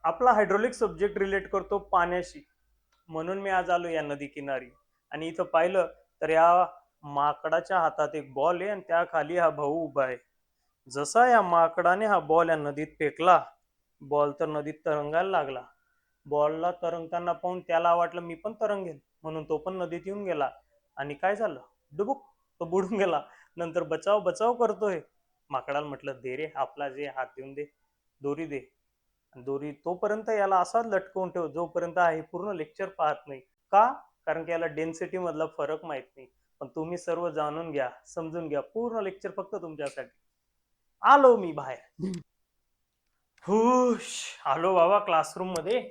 आपला hydraulic subject relate करतो पाण्याशी. म्हणून मी आज आलो या नदी किनारी. आणि इथं पाहिलं तर या माकडाच्या हातात एक बॉल आहे आणि त्या खाली हा भाऊ उभा आहे. जसा या माकडाने हा बॉल या नदीत फेकला, बॉल तर नदीत तरंगायला लागला. बॉलला तरंगताना पाहून त्याला वाटलं मी पण तरंगेल, म्हणून तो पण नदीत येऊन गेला. आणि काय झालं? डुबुक, तो बुडून गेला. नंतर बचाव बचाव करतोय. माकडाला म्हटलं दे रे, आपला जे हात देऊन दे, दोरी दे. दोरी तोपर्यंत याला असाच लटकवून ठेव जोपर्यंत हे पूर्ण लेक्चर पाहत नाही. का? कारण की याला डेन्सिटी मधला फरक माहित नाही. पण तुम्ही सर्व जाणून घ्या, समजून घ्या, पूर्ण लेक्चर फक्त तुमच्यासाठी. आलो मी बाहेर. हुश, आलो बाबा क्लासरूम मध्ये.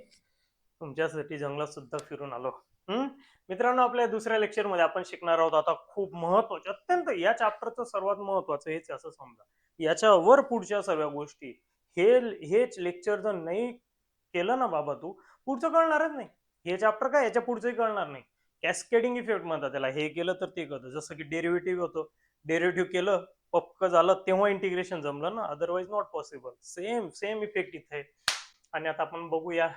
तुमच्यासाठी जंगलात सुद्धा फिरून आलो. मित्रांनो, आपल्या दुसऱ्या लेक्चर मध्ये आपण शिकणार आहोत आता खूप महत्वाचे, अत्यंत या चॅप्टरचं सर्वात महत्वाचं हेच असं समजा. याच्यावर पुढच्या सर्व गोष्टी. हे हेच लेक्चर जर नाही केलं ना बाबा तू, पुढचं कळणारच नाही. हे चॅप्टर काय, याच्या पुढचंही कळणार नाही. कॅस्केडिंग इफेक्ट म्हणतात त्याला. हे केलं तर ते करतं. जसं की डेरिव्हेटिव्ह होतं, डेरिव्हेटिव्ह केलं पक्क झालं तेव्हा इंटिग्रेशन जमलं ना, otherwise not possible. Same same effect इथे आहे. आणि आता आपण बघूया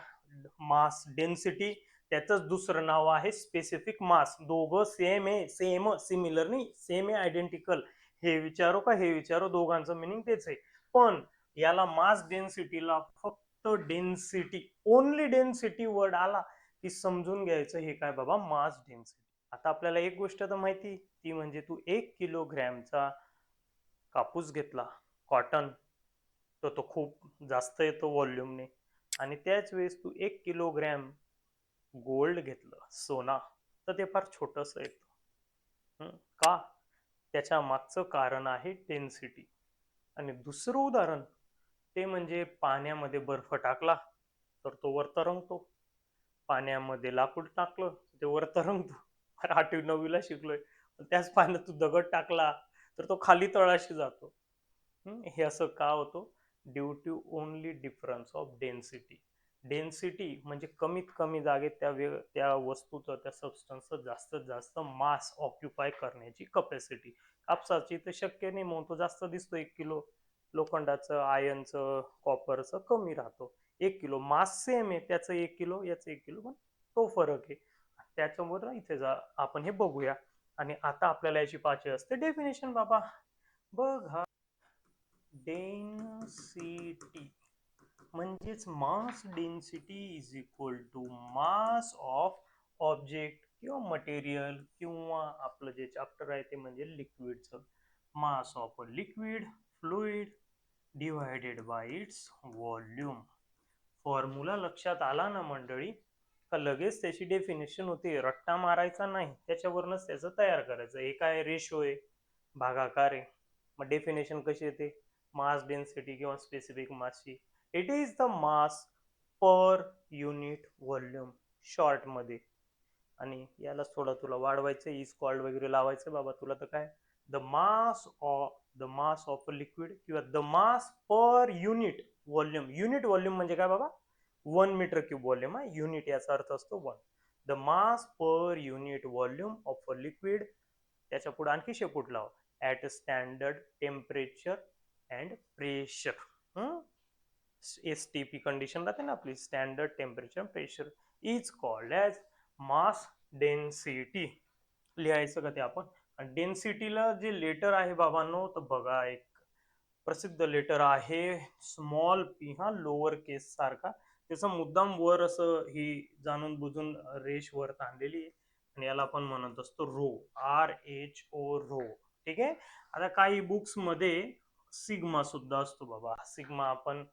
मास डेन्सिटी. त्याचंच दुसरं नाव आहे स्पेसिफिक मास. दोघं सेम आहे, सेम सिमिलर नाही, सेम आहे, आयडेंटिकल. हे विचारो का हे विचारो, दोघांचं मिनिंग तेच आहे. पण याला मास डेन्सिटीला फक्त डेन्सिटी, ओनली डेन्सिटी वर्ड आला की समजून घ्यायचं हे काय बाबा, मास डेन्सिटी. आता आपल्याला एक गोष्ट तर माहिती, ती म्हणजे तू 1 किलोग्रॅमचा कापूस घेतला, कॉटन, तर तो खूप जास्त येतो व्हॉल्यूमने. आणि त्याच वेळेस तू 1 किलोग्रॅम गोल्ड घेतलं, सोना, तर ते फार छोटस येतं. का? त्याच्या मागचं कारण आहे डेन्सिटी. आणि दुसरं उदाहरण ते म्हणजे पाण्यामध्ये बर्फ टाकला तर तो वर तरंगतो. पाण्यामध्ये लाकूड टाकलं ते वर तरंगतो. 8वी 9वीला शिकलोय. त्याच पाण्यात तू दगड टाकला तर तो खाली तळाशी जातो. हे असं का होतं? Due to only difference of density. Density म्हणजे कमीत कमी जागेत त्या वस्तूचं, त्या सबस्टन्सचं जास्तीत जास्त मास ऑक्युपाय करण्याची कपॅसिटी. कापसाची तर शक्य नाही, म्हणून तो जास्त दिसतो 1 किलो. लोखंडाचं, आयनचं, कॉपरचं कमी राहतो. 1 किलो मास सेम आहे, त्याचं 1 किलो, याचं 1 किलो, पण तो फरक आहे. त्याच्यामुळे इथे आपण हे बघूया. आणि आता आपल्याला याची पाचवी असते डेफिनेशन बाबा. बघ, डेन्सिटी म्हणजेच mass density is equal to mass of object किंवा मटेरियल, किंवा आपलं जे चॅप्टर आहे ते म्हणजे लिक्विडचं. Mass of a liquid fluid divided by its volume. Formula लक्षात आला ना मंडळी, का लगेच त्याची डेफिनेशन होते. रट्टा मारायचा नाही, त्याच्यावरच त्याचं तयार करायचं. हे काय, रेशो आहे, भागाकार आहे. मग डेफिनेशन कशी येते मास डेन्सिटी किंवा स्पेसिफिक मासची? It is the mass per unit volume, short मध्ये. आणि याला थोडं तुला वाढवायचं, इज कॉल्ड वगैरे लावायचं बाबा तुला, तर काय, the mass of a liquid किंवा the mass per unit volume. Unit volume म्हणजे काय बाबा? 1 मीटर क्यूब व्हॉल्यूम. युनिट याचा अर्थ असतो 1. The mass per unit volume of a liquid. त्याच्या पुढे आणखी शेपूट लाव. At standard temperature and pressure. STP condition राहते ना आपली, standard temperature pressure, is called as mass density. लिहायचं का ते आपण? डेन्सिटीला जे लेटर आहे बाबांनो, तर बघा, एक प्रसिद्ध लेटर आहे स्मॉल पी, हा लोअर केस सारखा. त्याचं मुद्दाम वर असं ही जाणून बुजून रेश वर ताणलेली आहे. आणि याला आपण म्हणत असतो रो, RHO, रो. ठीक आहे. आता काही बुक्स मध्ये सिग्मा सुद्धा असतो बाबा. सिग्मा आपण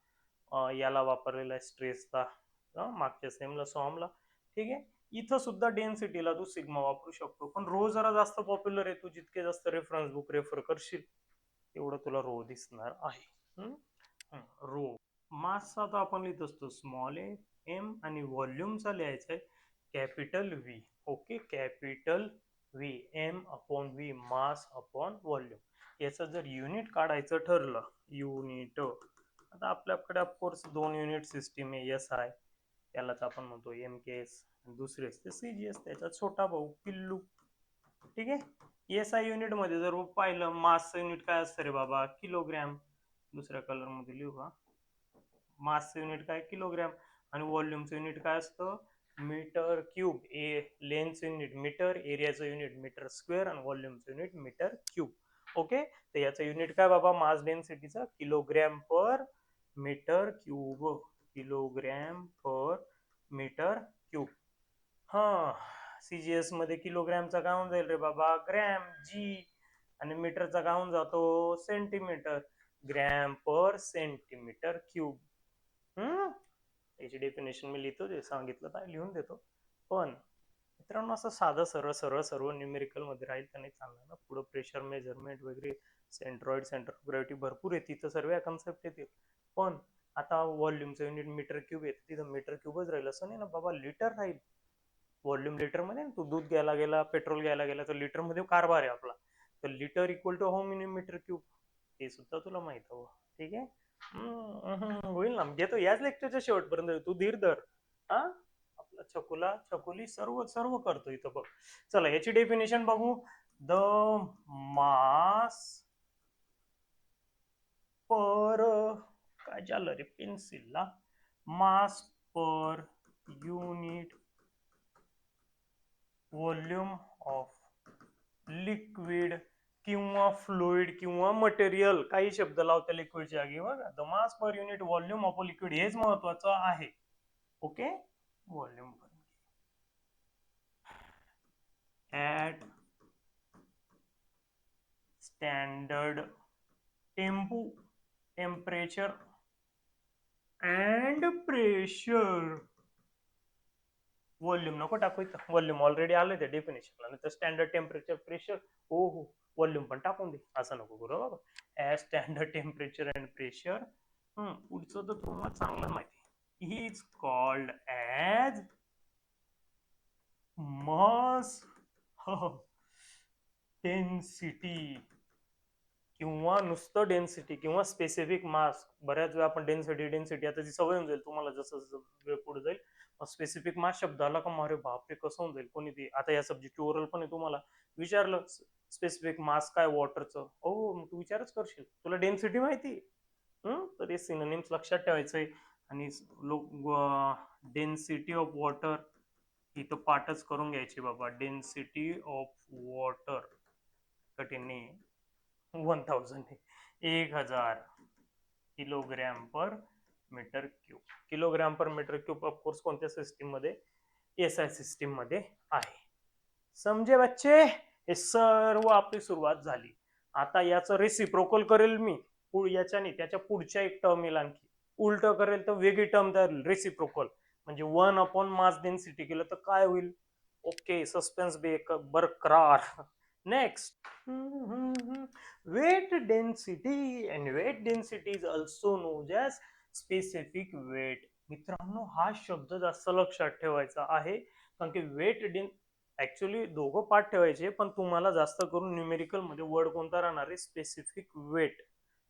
याला वापरलेला आहे स्ट्रेसचा, मागच्या सेमला सॉमला. ठीक आहे. इथं सुद्धा डेन्सिटीला तू सिग्मा वापरू शकतो, पण रो जरा जास्त पॉप्युलर आहे. तू जितके जास्त रेफरन्स बुक रेफर करशील एवढं तुला रो दिसणार आहे. रो मासचा तर आपण लिहित असतो स्मॉल एम, आणि व्हॉल्यूमचा लिहायचा आहे capital V. Okay, capital V, M upon V, mass upon volume. याचं जर युनिट काढायचं ठरलं, युनिट, आता आपल्याकडे ऑफकोर्स 2 युनिट सिस्टीम आहे. SI, त्यालाच आपण म्हणतो MKS. दुसरे असते CGS, त्याचा छोटा भाऊ पिल्लू. ठीक आहे. SI युनिट मध्ये जर पाहिलं, मास युनिट काय असतं रे बाबा? किलोग्रॅम. दुसऱ्या कलर मध्ये लिहू का? मासचं युनिट काय किलोग्रॅम, आणि व्हॉल्यूमचं युनिट काय असतं मीटर क्यूब. लेंथचं युनिट मीटर, एरियाचं युनिट मीटर स्क्वेअर आणि व्हॉल्यूमचं युनिट मीटर क्यूब. ओके, तर याचं युनिट काय बाबा मास डेन्सिटीचा kilogram per metre cube, kilogram per metre cube. हा, सीजीएस मध्ये किलोग्रॅमचा काय होऊन जाईल रे बाबा ग्रॅम जी, आणि मीटरचा काय होऊन जातो centimetre, gram per centimetre cube. याची डेफिनेशन मी लिहितो, जे सांगितलं तर लिहून देतो. पण मित्रांनो असं साधं सरळ सरळ सर्व न्यूमेरिकल मध्ये राहील तर नाही चालणार ना. पुढं प्रेशर मेजरमेंट वगैरे, सेंट्रॉइड, सेंटर ऑफ ग्रॅव्हिटी भरपूर आहे, तिथं सर्व कन्सेप्ट येतील. पण आता व्हॉल्यूमचं युनिट मीटर क्यूब आहे, तिथं मीटर क्यूबच राहील असं नाही ना बाबा, लिटर राहील. व्हॉल्यूम लिटर मध्ये, तू दूध घ्यायला गेला, पेट्रोल घ्यायला गेला तर लिटर मध्ये कारभार आहे आपला, तर litre equal to how many metre cube, हे सुद्धा तुला माहित हवं. ठीक आहे, होईल ना, घेतो याच लेक्चरच्या शेवटपर्यंत, तू धीर धर. हा, आपला छकुला छकुली सर्व सर्व करतो इथं बघ. चला याची डेफिनेशन बघू. द मास पर, काय झालं रे पेन्सिलला, mass per unit volume of liquid किंवा फ्लुइड किंवा मटेरियल, काही शब्द लावता लिक्विडच्या जागी बघा. The mass per unit volume of liquid, हेच महत्वाचं आहे. Okay, volume at standard temperature and pressure. Volume नको टाकू इथं, व्हॉल्यूम ऑलरेडी आलं त्या डेफिनेशनला, नाही तर स्टँडर्ड टेम्परेचर प्रेशर, हो हो व्हॉल्यूम पण टाकून दे, असं नको करू बाबा. As standard temperature and pressure, पुढचं तर तुम्हाला चांगलं माहिती, he is called as mass density, किंवा नुसतं डेन्सिटी किंवा स्पेसिफिक मास. बऱ्याच वेळा आपण डेन्सिटी डेन्सिटी, आता ती सवय होऊन जाईल तुम्हाला जसं जसं वेळ पुढे जाईल. स्पेसिफिक मास शब्द आला का अरे बापरे कसं होऊन जाईल, कोणी ते आता या सब्जेक्ट ओरल पण आहे, तुम्हाला विचारलं स्पेसिफिक मास काय वॉटरचं, हो मग तू विचारच करशील, तुला डेन्सिटी माहिती. तर हे सिनोनिम्स लक्षात ठेवायचंय. आणि डेन्सिटी ऑफ वॉटर इथं पाठच करून घ्यायची बाबा. डेन्सिटी ऑफ वॉटर कठीण नाही, 1000 1000 kilogram per metre cube. Kilogram per metre cube of course कोणत्या सिस्टीम मध्ये, एसआय सिस्टीम मध्ये आहे. समजे बच्चे, हे सर्व आपली सुरुवात झाली. आता याचं रेसिप्रोकल करेल मी, याच्याने त्याच्या पुढच्या एक टर्म येईल आणखी, उलट करेल तर वेगळी टर्म तयार होईल रेसिप्रोकल, म्हणजे 1 मास डेन्सिटी केलं तर काय होईल. ओके, सस्पेन्स बरकरार. Next, weight density, and weight density is also known as specific weight. मित्रांनो हा शब्द जास्त लक्षात ठेवायचा आहे, कारण की वेट ऍक्च्युअली दोघं पाठ ठेवायचे, पण तुम्हाला जास्त करून न्यूमेरिकल मध्ये वर्ड कोणता राहणार आहे, स्पेसिफिक वेट.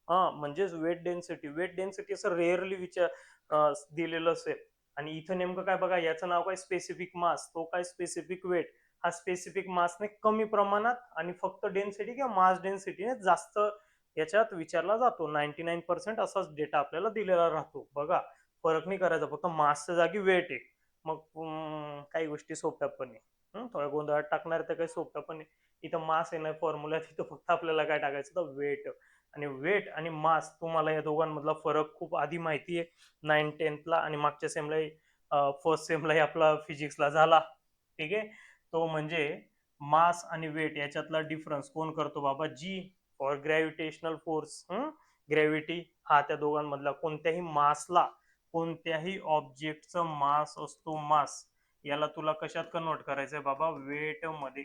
म्हणजेच वेट डेन्सिटी. वेट डेन्सिटी असं रेअरली दिलेलं असेल, आणि इथं नेमकं काय बघा, याचं नाव काय स्पेसिफिक मास, तो काय स्पेसिफिक वेट. हा स्पेसिफिक मासने कमी प्रमाणात आणि फक्त डेन्सिटी किंवा मास डेन्सिटीने जास्त याच्यात विचारला जातो. 99% असाच डेटा आपल्याला दिलेला राहतो. बघा फरक नाही करायचा, फक्त मासच्या जागी वेट आहे. मग काही गोष्टी सोप्या पण आहे, थोड्या गोंधळात टाकणार तर काही सोप्या पण आहे. इथं मास आहे ना फॉर्म्युला, तिथं फक्त आपल्याला काय टाकायचं तर वेट. आणि वेट आणि मास तुम्हाला या दोघांमधला फरक खूप आधी माहिती आहे, 9-10ला आणि मागच्या सेमला, फर्स्ट सेमलाही आपला फिजिक्सला झाला. ठीक आहे, तो म्हणजे मास आणि वेट याच्यातला डिफरन्स कोण करतो बाबा, जी फॉर ग्रॅव्हिटेशनल फोर्स. ग्रॅव्हिटी हा त्या दोघांमधला कोणत्याही मासला, कोणत्याही ऑब्जेक्टचं मास असतो मास, याला तुला कशात कन्वर्ट करायचंय बाबा, वेट मध्ये.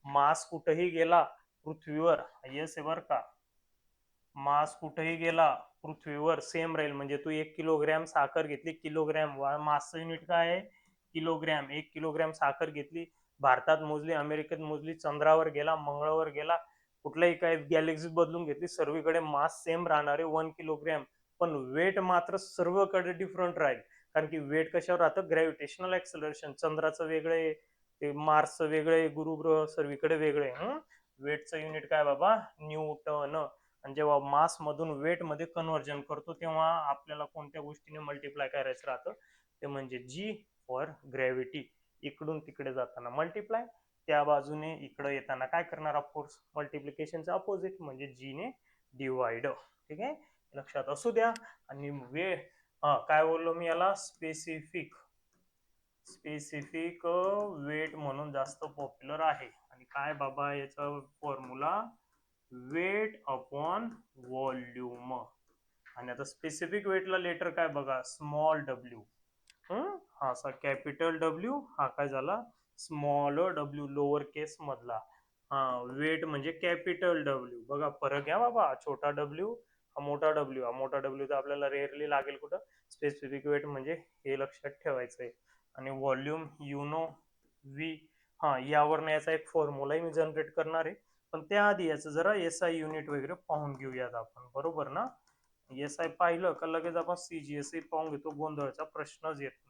मास कुठेही गेला पृथ्वीवर, येस आहे बर का, मास कुठेही गेला पृथ्वीवर सेम राहील. म्हणजे तू 1 किलोग्रॅम साखर घेतली, किलोग्रॅम मासचं युनिट काय आहे किलोग्रॅम. 1 किलोग्रॅम साखर घेतली, भारतात मोजली, अमेरिकेत मोजली, चंद्रावर गेला, मंगळावर गेला, कुठल्याही काय गॅलेक्सी बदलून घेतली, सर्वीकडे मास सेम राहणार आहे 1 किलोग्रॅम. पण वेट मात्र सर्वकडे डिफरंट राहील, कारण की वेट कशावर राहतं, ग्रॅव्हिटेशनल ऍक्सलरेशन. चंद्राचं वेगळे, ते मार्सचं वेगळे, गुरुग्रह सर्वीकडे वेगळे. वेटचं युनिट काय बाबा न्यूटन. आणि जेव्हा मास मधून वेट मध्ये कन्व्हर्जन करतो तेव्हा आपल्याला कोणत्या गोष्टीने मल्टिप्लाय करायचं राहतं, ते म्हणजे जी फॉर ग्रॅव्हिटी. इकडून तिकडे जाताना मल्टिप्लाय, त्या बाजूने इकडे येताना काय करणार, ऑफकोर्स मल्टिप्लिकेशनचा अपोजिट म्हणजे जी ने डिवाइड. ठीक आहे, लक्षात असू द्या. आणि वेळ, काय बोललो मी याला, स्पेसिफिक वेट म्हणून जास्त पॉप्युलर आहे. आणि काय बाबा याचा फॉर्म्युला, वेट अपॉन व्हॉल्यूम. आणि आता स्पेसिफिक वेटला लेटर काय बघा, स्मॉल डब्ल्यू. हा असा कॅपिटल डब्ल्यू, हा काय झाला स्मॉल डब्ल्यू, लोअर केस मधला. हा वेट म्हणजे कॅपिटल डब्ल्यू. बघा फरक घ्या बाबा, छोटा डब्ल्यू हा मोठा डब्ल्यू, हा मोठा डब्ल्यू तर आपल्याला रेअरली लागेल कुठं, स्पेसिफिक वेट म्हणजे हे लक्षात ठेवायचंय. आणि व्हॉल्यूम युनो व्ही, हा यावर याचा एक फॉर्म्युलाही मी जनरेट करणार आहे. पण त्याआधी याचं जरा एस आय युनिट वगैरे पाहून घेऊयात आपण, बरोबर ना. एस आय पाहिलं का लगेच आपण सीजीएस पाहून घेतो, गोंधळाचा प्रश्नच येत नाही.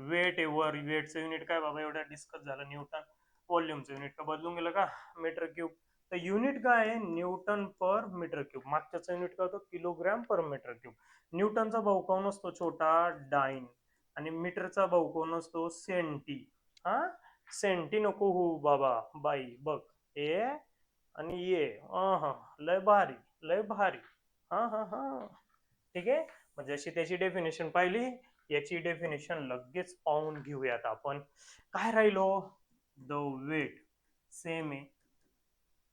वेट वर वेटचं युनिट काय बाबा, एवढ्या डिस्कस झालं. न्यूटन. व्हॉल्यूमचं युनिट का बदलून गेलं का, मीटर क्यूब. तर युनिट काय आहे, न्यूटन पर मीटर क्यूब. मागच्याचा युनिट काय होतं, किलोग्रॅम पर मीटर क्यूब. न्यूटनचा भाऊ कोण असतो, छोटा डाईन. आणि मीटरचा भाऊ कोण असतो, सेंटी. हा सेंटी नको हो बाबा, बाई बघ हे आणि ये, हा लय भारी, लय भारी. हा हा हा, ठीक आहे. म्हणजे अशी त्याची डेफिनेशन पाहिली, याची डेफिनेशन लगेच पाहून घेऊयात आपण. काय राहिलो, द वेट सेम आहे.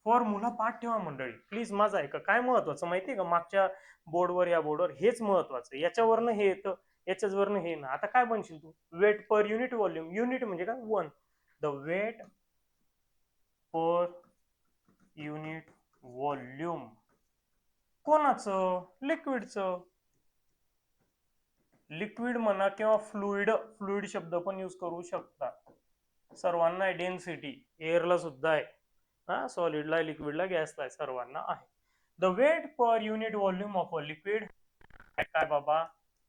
फॉर्म्युला पाठ ठेवा मंडळी प्लीज, माझा आहे का काय महत्वाचं माहितीये का, मागच्या बोर्डवर या बोर्डवर हेच महत्वाचं, याच्यावरनं हे येतं, याच्यावरनं हे ना. आता काय बनशील तू, weight per unit volume. Unit म्हणजे काय, one. The weight per unit volume कोणाचं, लिक्विडचं. लिक्विड म्हणा किंवा फ्लुइड, फ्लुइड शब्द पण यूज करू शकता. सर्वांना आहे डेन्सिटी, एअरला सुद्धा आहे, हा सॉलिडला, लिक्विडला, गॅसला, सर्वांना आहे. The weight per unit volume of a liquid, काय बाबा,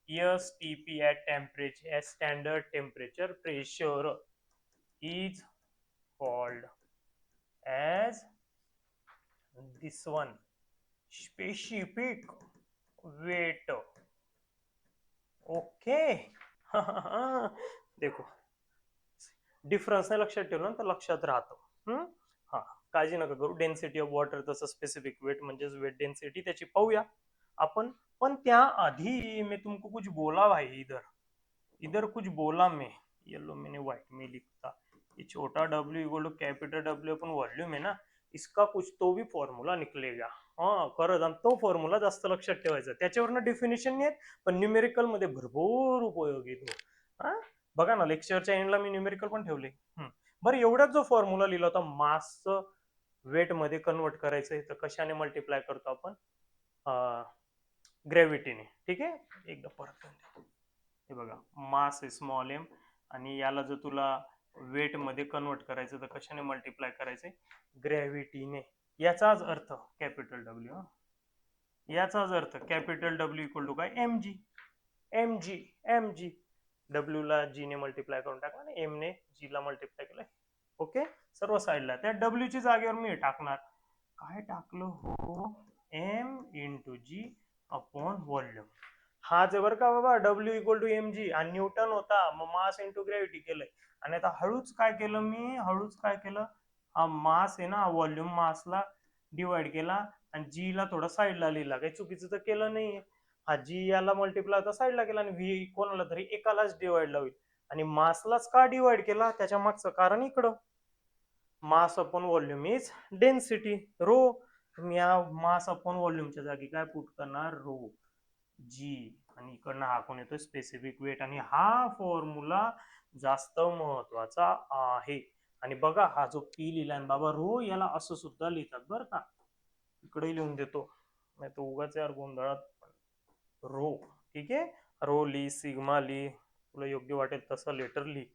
S T P at temperature, at standard temperature pressure is called as this one, specific weight. Okay. देखो डिफरन्स नाही लक्षात ठेवलं ना तर लक्षात राहतो. हा काळजी नका करू. डेन्सिटी ऑफ वॉटर तसं स्पेसिफिक वेट म्हणजेच वेट डेन्सिटी त्याची पाहूया आपण. पण त्याआधी मैं तुमको कुछ बोला भाई, इधर इधर कुछ बोला मैं, येलो मैंने व्हाइट में लिखता. ये छोटा W equal to capital W upon volume है ना, इसका कुछ तो भी फॉर्म्युला निकलेगा. हा खरंच, आणि तो फॉर्म्युला जास्त लक्षात ठेवायचा. त्याच्यावरनं डेफिनेशन नाही पण न्यूमेरिकल मध्ये भरपूर उपयोग येतो. हा बघा ना, लेक्चरच्या एंडला मी न्यूमेरिकल पण ठेवले. बरं, एवढ्यात जो फॉर्म्युला लिहिला होता मासचं वेट मध्ये कन्वर्ट करायचंय, तर कशाने मल्टिप्लाय करतो आपण, ग्रॅव्हिटीने. ठीक आहे, एकदा परत हे बघा, मास आहे स्मॉल एम, आणि याला जर तुला वेट मध्ये कन्वर्ट करायचं तर कशाने मल्टिप्लाय करायचंय, ग्रॅव्हिटीने. याचाच अर्थ कॅपिटल डब्ल्यू, याचाच अर्थ कॅपिटल डब्ल्यू इक्वल टू काय, M G. M G, M G. W ला जी ने मल्टिप्लाय करून टाकला आणि एम ने जी ला मल्टिप्लाय केलं. ओके, सर्व साईडला. त्या डब्ल्यू ची जागेवर मी टाकणार, काय टाकलं हो, M into G upon volume. हा जर का बाबा W equal to M G, आणि न्यूटन होता, मग मास इंटू ग्रॅव्हिटी केलंय. आणि आता हळूच काय केलं मी, हळूच काय केलं, हा मास आहे ना, व्हॉल्यूम मासला डिवाइड केला आणि जी ला थोडा साईडला लिहिला. काही चुकीचं तर केलं नाहीये. हा जी याला मल्टिप्लाय होता साईडला केला, आणि व्ही कोणाला तरी एकालाच डिवाइडला होईल. आणि मासलाच का डिवाइड केला, त्याच्या मागचं कारण इकडं, mass upon volume is density, rho. तुम्ही या मास अपॉन व्हॉल्यूमच्या जागी काय पुट करणार, रो जी. आणि इकडनं हा कोण येतो, स्पेसिफिक वेट. आणि हा फॉर्म्युला जास्त महत्वाचा आहे. आणि बघा हा जो पी लिहिला बाबा, रो याला असं सुद्धा लिहितात बरं का, इकडे लिहून देतो नाही तो उगाच यार गोंधळात. रो, ठीक आहे, रो ली, सिग्मा ली, तुला योग्य वाटेल तसं लेटर ली.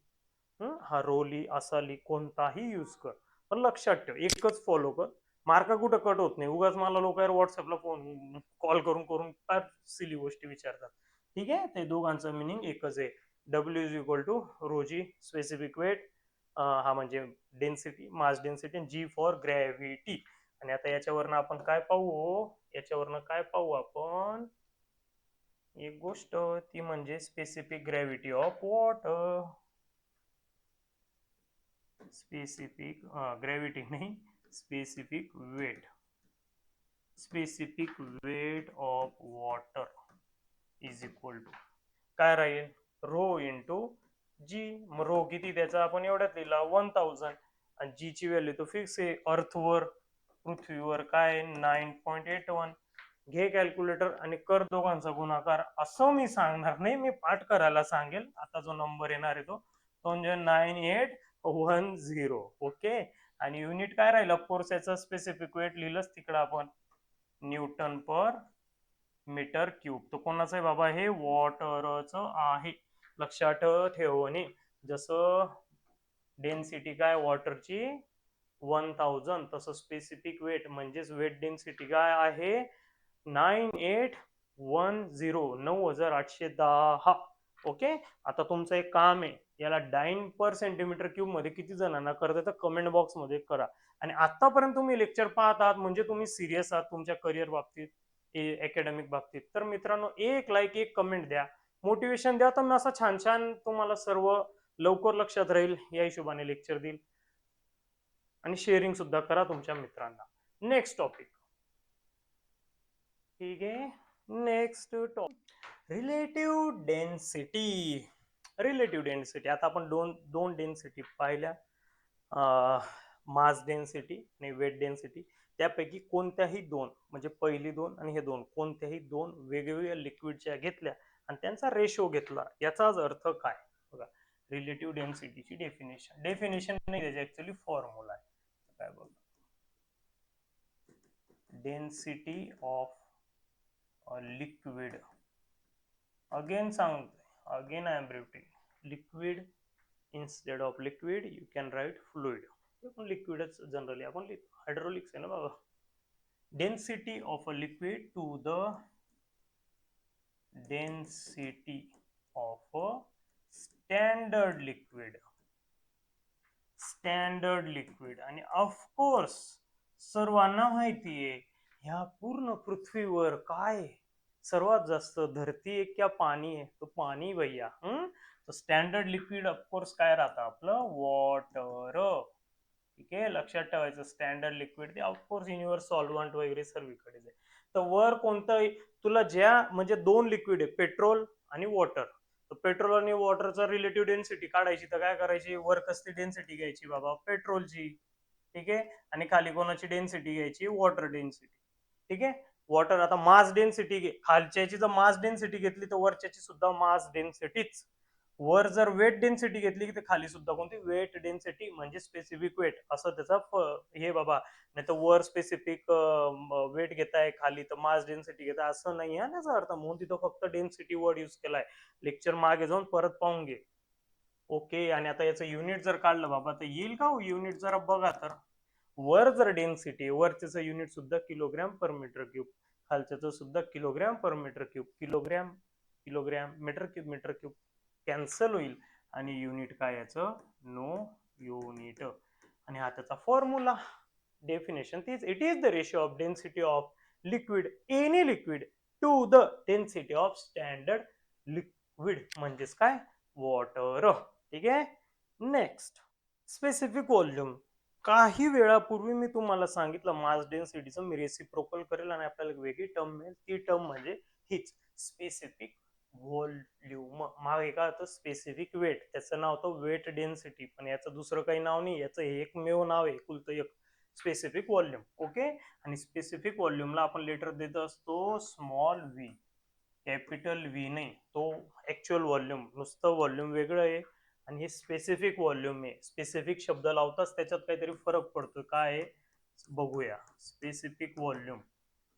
हा रो ली, असा ली, कोणताही यूज कर, पण लक्षात ठेव एकच फॉलो कर. मार्क कुठं कट होत नाही. उगाच मला लोक यार व्हॉट्सअपला फोन कॉल करून करून काय सिली गोष्टी विचारतात. ठीक आहे, ते दोघांचं मिनिंग एकच आहे. W is equal to rho G specific weight, हा म्हणजे density, mass density, G for gravity. आणि आता याच्यावरनं आपण काय पाहू, याच्यावरनं काय पाहू आपण, एक गोष्ट ती म्हणजे specific gravity of water. Specific gravity नाही, specific weight. Specific weight of water is equal to काय राहील, रो इंटू जी. मग रो किती त्याचा आपण एवढ्यात लिहिला 1000, आणि जी ची व्हॅल्यू तो फिक्स आहे अर्थवर, पृथ्वीवर काय 9.81. घे कॅल्क्युलेटर आणि कर दोघांचा गुणाकार. असं मी सांगणार नाही, मी पाठ करायला सांगेल. आता जो नंबर येणार आहे तो 9810. ओके. आणि युनिट काय राहील, ऑफकोर्स याचं स्पेसिफिक वेट लिहिलंच तिकडं आपण, न्यूटन पर मीटर क्यूब. तो कोणाचं आहे बाबा, हे वॉटरचं आहे. लक्षात ठेवणे. जसं डेन्सिटी काय वॉटरची 1000, तसं स्पेसिफिक वेट म्हणजेच वेट डेन्सिटी काय आहे 9810. ओके. आता तुमचं एक काम आहे, याला डाइन पर सेंटीमीटर क्यूब मध्ये किती जणांना करता तर कमेंट बॉक्स मध्ये करा. आणि आतापर्यंत तुम्ही लेक्चर पाहत आहात म्हणजे तुम्ही सिरियस आहात तुमच्या करिअर बाबतीत, अकॅडमिक बाबतीत. तर मित्रांनो, एक लाईक, एक कमेंट द्या, मोटिवेशन द्या, तर मी असं छान छान तुम्हाला सर्व लवकर लक्षात राहील या हिशोबाने लेक्चर देईल. आणि शेअरिंग सुद्धा करा तुमच्या मित्रांना. नेक्स्ट टॉपिक, ठीक आहे. Next topic, relative density. Relative density, आता आपण दोन डेन्सिटी पाहिल्या, मास डेन्सिटी आणि वेट डेन्सिटी. त्यापैकी कोणत्याही दोन, म्हणजे पहिली दोन आणि हे दोन, कोणत्याही दोन वेगवेगळ्या लिक्विडच्या घेतल्या आणि त्यांचा रेशो घेतला, याचाच अर्थ काय. बघा, रिलेटिव्ह डेन्सिटीची डेफिनेशन नाही, त्याची ऍक्च्युअली फॉर्म्युला आहे. काय बघा, डेन्सिटी ऑफ लिक्विड, अगेन सांगतोय, again I am repeating, liquid instead of liquid you can write fluid. लिक्विडच जनरली आपण लिहितो, हायड्रोलिक्स आहे ना बाबा. Density of a liquid to the density of a standard liquid. Standard liquid. आणि of course सर्वांना माहितीये, ह्या पूर्ण पृथ्वीवर काय सर्वात जास्त, धरती आहे क्या पाणी आहे, तो पाणी भैया. तो स्टँडर्ड लिक्विड ऑफकोर्स काय राहतं आपलं, वॉटर. ठीक आहे, लक्षात ठेवायचं, स्टँडर्ड लिक्विड ते ऑफकोर्स युनिव्हर्स सॉल्व्हंट वगैरे सर्वीकडे आहे. तर वर कोणतं तुला, ज्या म्हणजे दोन लिक्विड आहे, पेट्रोल आणि वॉटर. तर पेट्रोल आणि वॉटरचा रिलेटिव्ह डेन्सिटी काढायची, तर काय करायची, वर कसली डेन्सिटी घ्यायची बाबा, पेट्रोलची. ठीक आहे. आणि खाली कोणाची डेन्सिटी घ्यायची, वॉटर डेन्सिटी. ठीक आहे. वॉटर, आता मास डेन्सिटी घे, खालच्याची जर मास डेन्सिटी घेतली तर वरच्याची सुद्धा मास डेन्सिटीच. वर जर वेट डेन्सिटी घेतली तर खाली सुद्धा कोणती, वेट डेन्सिटी, म्हणजे स्पेसिफिक वेट असं त्याचा हे बाबा. नाही तर वर स्पेसिफिक वेट घेताय, खाली तर मास डेन्सिटी घेताय, असं नाही आहे त्याचा अर्थ. म्हणून तिथं फक्त डेन्सिटी वर्ड युज केलाय. लेक्चर मागे जाऊन परत पाहून घे. ओके. आणि आता याचं युनिट जर काढलं बाबा तर येईल का हो युनिट, जरा बघा तर. वर जर डेन्सिटी, वरच्याचं युनिट सुद्धा किलोग्रॅम पर मीटर क्यूब, खालच्याचं सुद्धा kilogram per metre cube. Kilogram kilogram, metre cube cancel होईल, आणि युनिट काय याचं, नो युनिट. आणि हा त्याचा फॉर्म्युला, डेफिनेशन तीच, it is the ratio of density of liquid, any liquid, to the density of standard liquid, म्हणजेच काय, वॉटर. ठीक आहे. Next, specific volume. काही वेळापूर्वी मी तुम्हाला सांगितलं मास डेन्सिटीचं मी रेसिप्रोकल करेल आणि आपल्याला एक वेगळी टर्म मिळेल, ती टर्म म्हणजे हीच, स्पेसिफिक व्हॉल्यूम. मागे काय होतं, स्पेसिफिक वेट, त्याचं नाव होतं वेट डेन्सिटी, पण याचं दुसरं काही नाव नाही, याचं एकमेव नाव आहे, कुलतं एक, स्पेसिफिक व्हॉल्यूम. ओके. आणि स्पेसिफिक व्हॉल्यूमला आपण लेटर देत असतो स्मॉल व्ही, कॅपिटल व्ही नाही. तो ऍक्च्युअल व्हॉल्यूम, नुसतं व्हॉल्यूम वेगळं आहे आणि हे स्पेसिफिक व्हॉल्यूम आहे. स्पेसिफिक शब्द लावताच त्याच्यात काहीतरी फरक पडतो, काय आहे बघूया. स्पेसिफिक व्हॉल्यूम,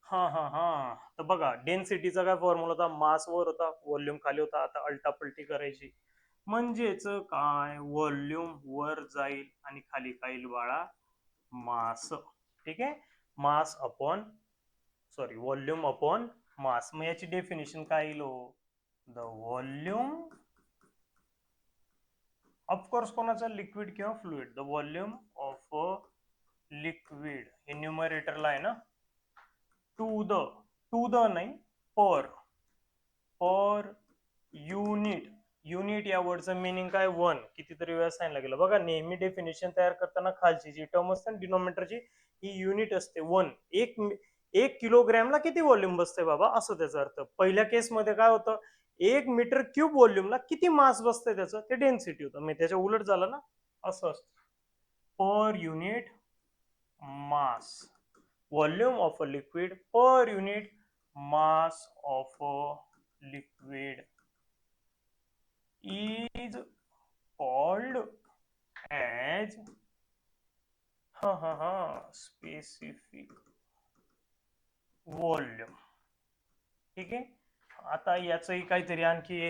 हा हा हा. तर बघा, डेन्सिटीचा काय फॉर्म्युला होता, मास वर होता, व्हॉल्यूम खाली होता. आता अल्टापलटी करायची, म्हणजेच काय, व्हॉल्यूम वर जाईल आणि खाली काय येईल बाळा, मास. ठीक आहे. Mass upon, sorry, volume upon mass. मग याची डेफिनेशन काय येईल, द व्हॉल्यूम, ऑफकोर्स कोणाचा, लिक्विड किंवा fluid, the volume of liquid हे न्यूमरेटरला आहे ना, टू द नाही, पर युनिट. युनिट या वर्डचं मिनिंग काय, वन. कितीतरी वेळा सांगितलं गेलं बघा, नेहमी डेफिनेशन तयार करताना खालची जी टर्म असते डिनॉमिनेटरची, ही युनिट असते. वन. एक किलोग्रॅमला किती व्हॉल्यूम बसते बाबा, असं त्याचा अर्थ. पहिल्या केसमध्ये काय होतं, 1 मीटर क्यूब व्हॉल्यूमला किती मास बसतंय त्याचं, ते डेन्सिटी होतं. मी त्याच्या उलट झालं ना, असं असतं. Per unit mass, volume of a liquid per unit mass of a liquid is called as specific volume. ठीक आहे. आता याचंही काहीतरी आणखी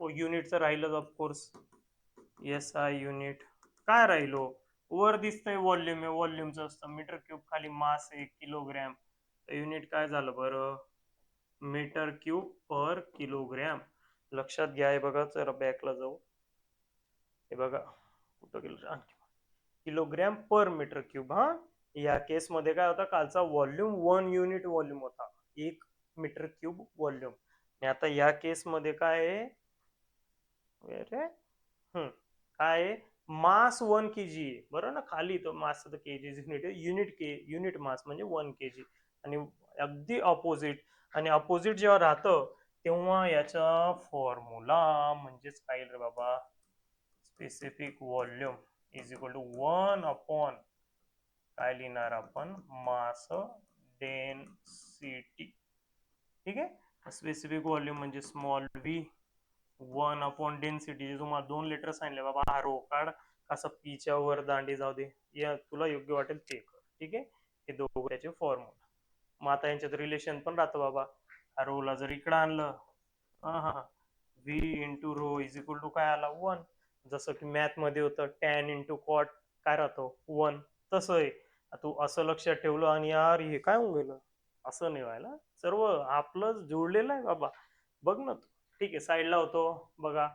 युनिटचं राहिलं ऑफकोर्स. SI युनिट काय राहिलो, वर दिसतंय व्हॉल्यूम आहे, व्हॉल्यूमचं असतं मीटर क्यूब, खाली मास आहे किलोग्रॅम. युनिट काय झालं बरं, मीटर क्यूब पर किलोग्रॅम. लक्षात घ्या, हे बघा जरा बॅकला जाऊ, हे बघा कुठं गेलं आणखी, किलोग्रॅम पर मीटर क्यूब. हा, या केस मध्ये काय होता, कालचा व्हॉल्यूम 1 युनिट व्हॉल्यूम होता, 1 मीटर क्यूब व्हॉल्यूम. आणि आता या केस मध्ये काय आहे, काय आहे, मास 1 kg आहे, बरोबर ना. खाली तो मास केजी युनिट, युनिट मास म्हणजे 1 kg. आणि अगदी ऑपोजिट, आणि ऑपोजिट जेव्हा राहतं तेव्हा याचा फॉर्म्युला म्हणजेच काय रे बाबा, specific volume is equal to 1 upon काय लिहिणार आपण, मास डेन्सिटी. ठीक आहे. स्पेसिफिक व्हॉल्यूम म्हणजे स्मॉल व्ही, 1 अपॉन डेन्सिटी. तुम्हाला 2 लिटर सांगितले बाबा, हा रो काढ, असं पीच्या वर दांडी जाऊ दे, या तुला योग्य वाटेल ते कर. ठीक आहे. हे दोघं त्याचे फॉर्म्युला. मग आता यांच्यात रिलेशन पण राहतं बाबा. हा रोला जर इकडं आणलं, V into rho is equal to काय आला, 1. जसं की मॅथ मध्ये होतं टॅन इंटू कॉट, काय राहतो 1. तसं आहे. तू असं लक्षात ठेवलं आणि यार हे काय होऊन गेलं, असं नाही व्हायला, सर्व आपलं जोडलेलं आहे बाबा, बघ ना तू. ठीक आहे, साईडला होतो बघा,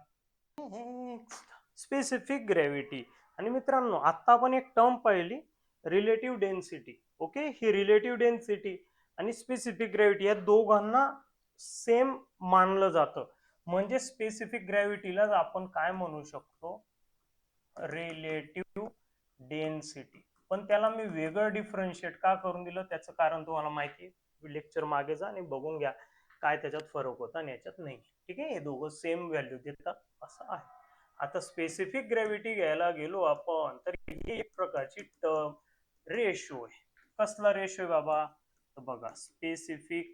स्पेसिफिक ग्रॅव्हिटी. आणि मित्रांनो, आता आपण एक टर्म पाहिली, रिलेटिव्ह डेन्सिटी. ओके, ही रिलेटिव्ह डेन्सिटी आणि स्पेसिफिक ग्रॅव्हिटी या दोघांना सेम मानलं जातं. म्हणजे स्पेसिफिक ग्रॅव्हिटीला आपण काय म्हणू शकतो, रिलेटिव्ह डेन्सिटी. पण त्याला मी वेगळं डिफरन्शिएट का करून दिलं, त्याचं कारण तुम्हाला माहिती आहे, लेक्चर मागे जा आणि बघून घ्या काय त्याच्यात फरक होता आणि याच्यात नाही. ठीक आहे, हे दोघं सेम व्हॅल्यू देतात असं आहे. आता स्पेसिफिक ग्रॅव्हिटी घ्यायला गेलो आपण, तर ही एक प्रकारची टर्म रेशो आहे. कसला रेशो आहे बाबा, तर बघा, स्पेसिफिक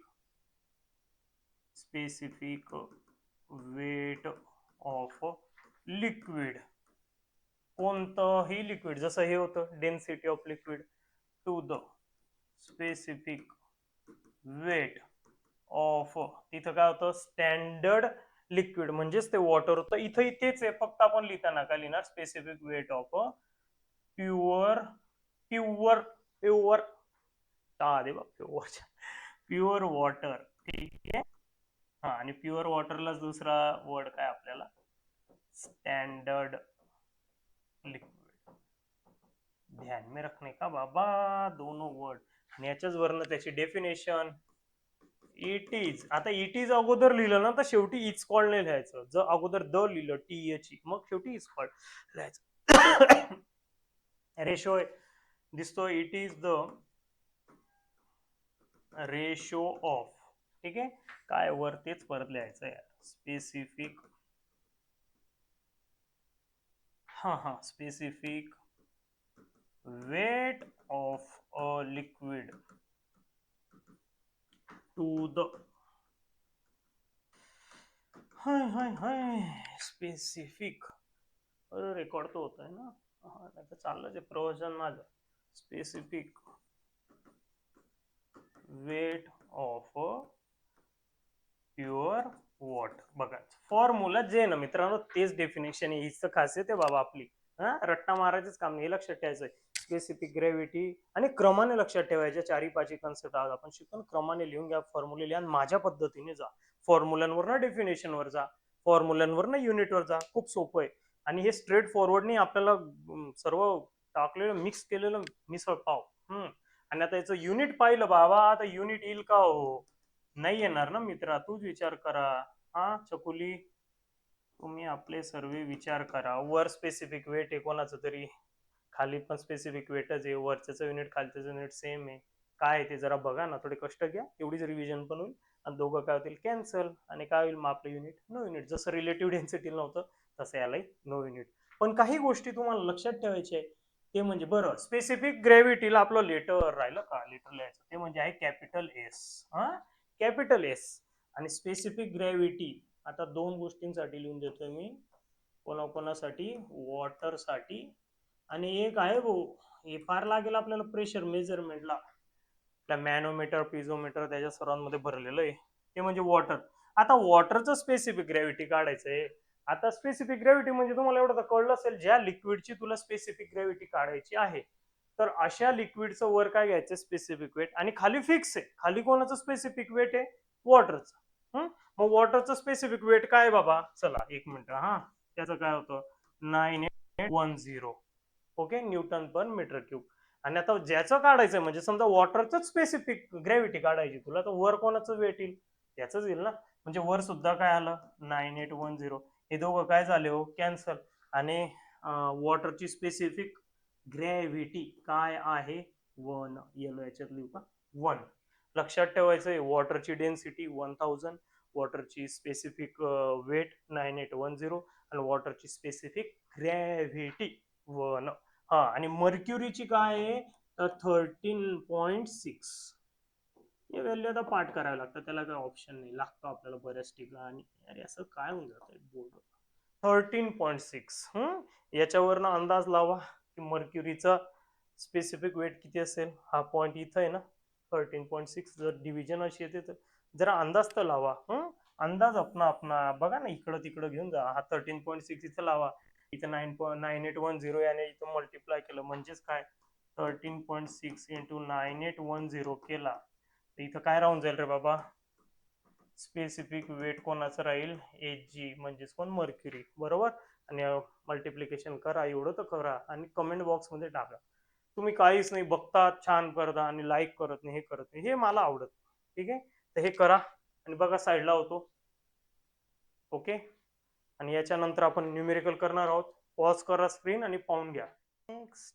वेट ऑफ लिक्विड. कोणतंही लिक्विड, जसं हे होतं density of liquid, to the specific weight of, तिथं काय होतं, स्टँडर्ड लिक्विड म्हणजेच ते वॉटर होतं. इथं तेच आहे, फक्त आपण लिहिताना काय लिहिणार, specific weight of pure pure pure pure water. ठीक आहे. हा, आणि प्युअर वॉटरला दुसरा वर्ड काय आपल्याला, स्टैंडर्ड लिक्विड. ध्यान में रखने का बाबा, दोनों वर्ड. आणि याच्याच वरनं त्याची डेफिनेशन, इट इज. आता इट इज अगोदर लिहिलं ना, तर शेवटी इज कॉल्ड नाही लिहायचं. जर अगोदर द लिहिलं TH, मग शेवटी इज कॉल्ड लिहायचं. रेशो दिसतो, it is the ratio of. ठीक आहे, काय वर तेच परत लिहायचं यार, specific, specific weight of a liquid to the, specific, record तो होत आहे ना, नाही तर चाललं जे प्रवचन माझं. Specific weight of pure water. बघा, फॉर्म्युला जे ना मित्रांनो, तेच डेफिनेशन आहे, हीच खासियत आहे बाबा आपली. रट्टा मारायचंच काम नाही, लक्षात ठेवायचंय. स्पेसिफिक ग्रॅव्हिटी, आणि क्रमाने लक्षात ठेवायच्या, 4-5 कन्सेप्ट आज आपण शिकून, क्रमाने लिहून घ्या, फॉर्म्युले लिहा, माझ्या पद्धतीने जा. फॉर्म्युलांवर ना डेफिनेशनवर जा, फॉर्म्युलांवर ना युनिटवर जा, खूप सोपं आहे. आणि हे स्ट्रेट फॉरवर्डनी आपल्याला सर्व टाकलेलं मिक्स केलेलं मिसळ पाव. आणि आता याचं युनिट पाहिलं बाबा, आता युनिट येईल का हो? नाही येणार ना मित्रा, तूच विचार करा. हा चकुली, तुम्ही आपले सर्व विचार करा. वर स्पेसिफिक वेट आहे कोणाचं तरी, खाली पण स्पेसिफिक वेटच आहे, वरच्याचं युनिट खालच्याचं युनिट सेम आहे. काय आहे ते जरा बघा ना, थोडे कष्ट घ्या, एवढीच रिव्हिजन पण होईल आणि दोघं काय होतील कॅन्सल, आणि काय होईल मग आपलं युनिट नो युनिट. जसं रिलेटिव्ह डेन्सिटी नव्हतं तसं यालाही नो युनिट. पण काही गोष्टी तुम्हाला लक्षात ठेवायच्या आहे, ते म्हणजे बरं स्पेसिफिक ग्रॅव्हिटीला आपलं लेटर राहिलं का, लेटर लिहायचं ते म्हणजे आहे कॅपिटल एस. हा कॅपिटल एस. आणि स्पेसिफिक ग्रॅव्हिटी आता दोन गोष्टींसाठी लिहून देतोय मी, कोणाकोणासाठी, वॉटरसाठी, आणि एक आहे भाऊ, हे फार लागेल आपल्याला प्रेशर मेजरमेंटला, आपल्या मॅनोमीटर पिझोमीटर त्याच्या सर्वांमध्ये भरलेलं आहे, ते म्हणजे वॉटर. आता वॉटरचं स्पेसिफिक ग्रॅव्हिटी काढायचंय. आता स्पेसिफिक ग्रॅव्हिटी म्हणजे तुम्हाला एवढं तर कळलं असेल, ज्या लिक्विडची तुला स्पेसिफिक ग्रॅव्हिटी काढायची आहे, तर अशा लिक्विडचं वर काय घ्यायचं स्पेसिफिक वेट, आणि खाली फिक्स आहे. खाली कोणाचं स्पेसिफिक वेट आहे? वॉटरचं. मग वॉटरचं स्पेसिफिक वेट काय बाबा, चला एक मिनिट, हा त्याचं काय होतं 9810, ओके, न्यूटन पर मीटर क्यूब. आणि आता ज्याचं काढायचं म्हणजे समजा वॉटरचं स्पेसिफिक ग्रॅव्हिटी काढायची तुला, तर वर कोणाचं वेट येईल? त्याच येईल ना. म्हणजे वर सुद्धा काय आलं 9810, हे दोघं काय झाले हो कॅन्सल. आणि वॉटरची स्पेसिफिक ग्रॅव्हिटी काय आहे? 1. येलो याच्यात लिहू का 1. लक्षात ठेवायचं आहे, वॉटरची डेन्सिटी 1000, वॉटरची स्पेसिफिक वेट 9810, आणि वॉटरची स्पेसिफिक ग्रॅव्हिटी 1. हा, आणि मर्क्युरीची काय आहे तर 13.6. हे व्हॅल्यू आता पाठ करायला लागतं, त्याला काही ऑप्शन नाही, लागतो आपल्याला बऱ्याच ठिकाणी. अरे असं काय होऊन जातं बोर्ड. 13.6. याच्यावरनं अंदाज लावा की मर्क्युरीचा स्पेसिफिक वेट किती असेल. हा पॉइंट इथं आहे ना 13.6. जर डिव्हिजन अशी येते तर जरा अंदाज तर लावा. अंदाज आपला बघा ना, इकडं तिकडं घेऊन जा. हा 13.6 इथं लावा, इथं 9810 याने इथं मल्टिप्लाय केलं म्हणजेच काय 13.6 इंटू 9810 केला तर इथं काय राहून जाईल रे बाबा, स्पेसिफिक वेट कोणाचं राहील Hg, म्हणजेच कोण मर्क्युरी, बरोबर. आणि मल्टिप्लिकेशन करा, एवढं तर करा आणि कमेंट बॉक्स मध्ये टाका. तुम्ही काहीच नाही बघता, छान करता आणि लाईक करत नाही, हे करत नाही, हे मला आवडत. ठीक आहे, तर हे करा आणि बघा साईडला होतो. ओके, आणि याच्यानंतर आपण न्यूमेरिकल करणार आहोत. पॉज करा स्क्रीन आणि पाहून घ्या. नेक्स्ट.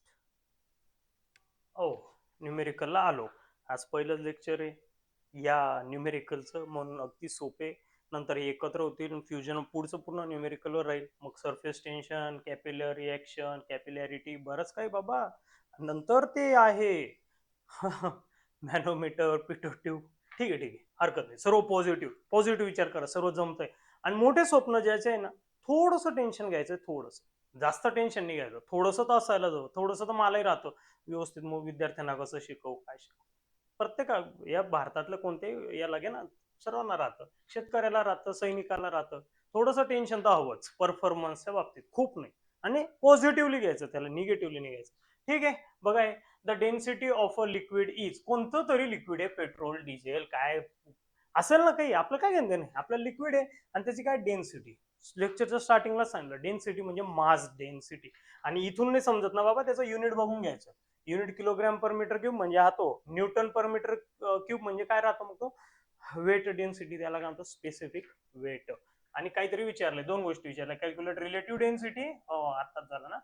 न्यूमेरिकलला आलो. आज पहिलंच लेक्चर आहे या न्यूमेरिकलचं, म्हणून अगदी सोपे. नंतर हे एकत्र होतील, फ्युजन पुढचं पूर्ण न्यूमेरिकलवर राहील. मग सरफेस टेन्शन, कॅपिलर रिएक्शन, कॅपिलॅरिटी, बरंच काही बाबा. नंतर ते आहे मॅनोमीटर, पिटोट्यूब. ठीक आहे ठीक आहे, हरकत नाही. सर्व पॉझिटिव्ह पॉझिटिव्ह विचार करा, सर्व जमतंय. आणि मोठे स्वप्न ज्याचे आहे ना, थोडंसं टेन्शन घ्यायचं, थोडंसं, जास्त टेन्शन नाही घ्यायचं, थोडंसं तर असायला जावं, थोडंसं तर मलाही राहतं व्यवस्थित. मग विद्यार्थ्यांना कसं शिकवू, काय शिकवू, प्रत्येक या भारतातलं कोणते याला घे ना, सर्वांना राहतं, शेतकऱ्याला राहतं, सैनिकाला राहतं. थोडंसं टेन्शन तर हवंच परफॉर्मन्सच्या बाबतीत, खूप नाही. आणि पॉझिटिव्हली घ्यायचं, त्याला निगेटिव्हली नाही घ्यायचं. ठीक आहे, बघा, the density of a liquid is, कोणतं तरी लिक्विड आहे, पेट्रोल, डिझेल, काय असेल ना काही, आपलं काय घेणं नाही, आपलं लिक्विड आहे आणि त्याची काय डेन्सिटी. लेक्चरच्या स्टार्टिंगला सांगितलं, डेन्सिटी म्हणजे मास डेन्सिटी. आणि इथून नाही समजत ना बाबा, त्याचं युनिट बघून घ्यायचं. Unit kilogram per metre cube म्हणजे हा तो, न्यूटन पर मीटर क्यूब म्हणजे काय राहतो मग तो वेट डेन्सिटी, त्याला काय म्हणतो स्पेसिफिक वेट. आणि काहीतरी विचारलंय, दोन गोष्टी विचारल्या, कॅल्क्युलेट रिलेटिव्ह डेन्सिटी, आताच झालं ना,